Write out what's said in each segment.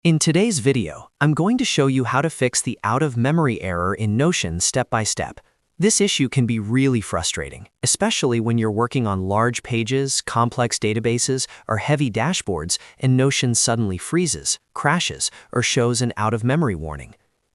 In today's video, I'm going to show you how to fix the out-of-memory error in Notion step by step. This issue can be really frustrating, especially when you're working on large pages, complex databases, or heavy dashboards and Notion suddenly freezes, crashes, or shows an out-of-memory warning.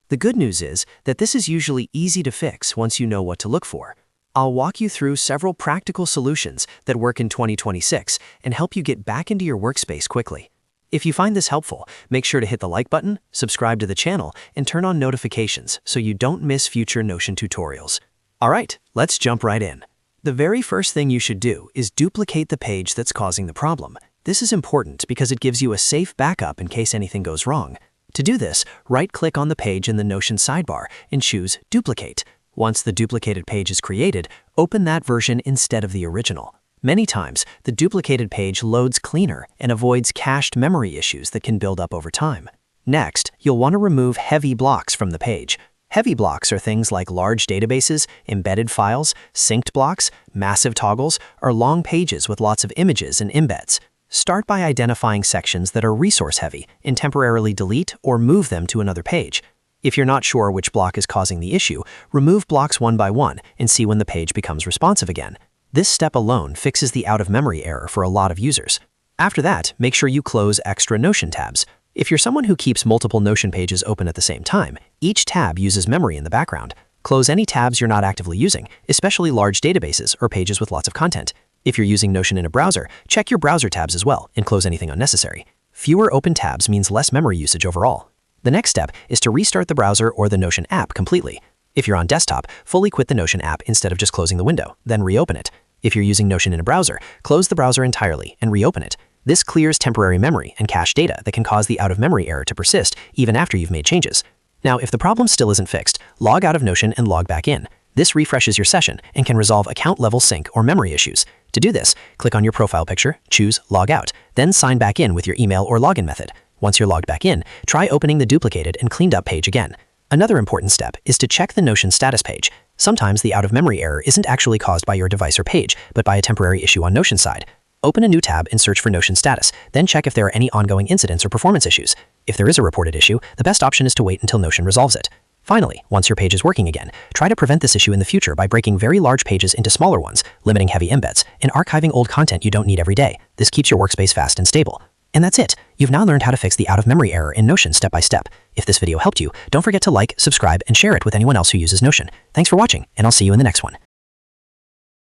The good news is that this is usually easy to fix once you know what to look for. I'll walk you through several practical solutions that work in 2026 and help you get back into your workspace quickly. If you find this helpful, make sure to hit the like button, subscribe to the channel, and turn on notifications so you don't miss future Notion tutorials. Alright, let's jump right in. The very first thing you should do is duplicate the page that's causing the problem. This is important because it gives you a safe backup in case anything goes wrong. To do this, right-click on the page in the Notion sidebar and choose Duplicate. Once the duplicated page is created, open that version instead of the original. Many times, the duplicated page loads cleaner and avoids cached memory issues that can build up over time. Next, you'll want to remove heavy blocks from the page. Heavy blocks are things like large databases, embedded files, synced blocks, massive toggles, or long pages with lots of images and embeds. Start by identifying sections that are resource-heavy and temporarily delete or move them to another page. If you're not sure which block is causing the issue, remove blocks one by one and see when the page becomes responsive again. This step alone fixes the out-of-memory error for a lot of users. After that, make sure you close extra Notion tabs. If you're someone who keeps multiple Notion pages open at the same time, each tab uses memory in the background. Close any tabs you're not actively using, especially large databases or pages with lots of content. If you're using Notion in a browser, check your browser tabs as well and close anything unnecessary. Fewer open tabs means less memory usage overall. The next step is to restart the browser or the Notion app completely. If you're on desktop, fully quit the Notion app instead of just closing the window, then reopen it. If you're using Notion in a browser, close the browser entirely and reopen it. This clears temporary memory and cache data that can cause the out-of-memory error to persist even after you've made changes. Now, if the problem still isn't fixed, log out of Notion and log back in. This refreshes your session and can resolve account-level sync or memory issues. To do this, click on your profile picture, choose Log Out, then sign back in with your email or login method. Once you're logged back in, try opening the duplicated and cleaned up page again. Another important step is to check the Notion status page. Sometimes the out-of-memory error isn't actually caused by your device or page, but by a temporary issue on Notion's side. Open a new tab and search for Notion status, then check if there are any ongoing incidents or performance issues. If there is a reported issue, the best option is to wait until Notion resolves it. Finally, once your page is working again, try to prevent this issue in the future by breaking very large pages into smaller ones, limiting heavy embeds, and archiving old content you don't need every day. This keeps your workspace fast and stable. And that's it. You've now learned how to fix the out-of-memory error in Notion step by step. If this video helped you, don't forget to like, subscribe, and share it with anyone else who uses Notion. Thanks for watching, and I'll see you in the next one.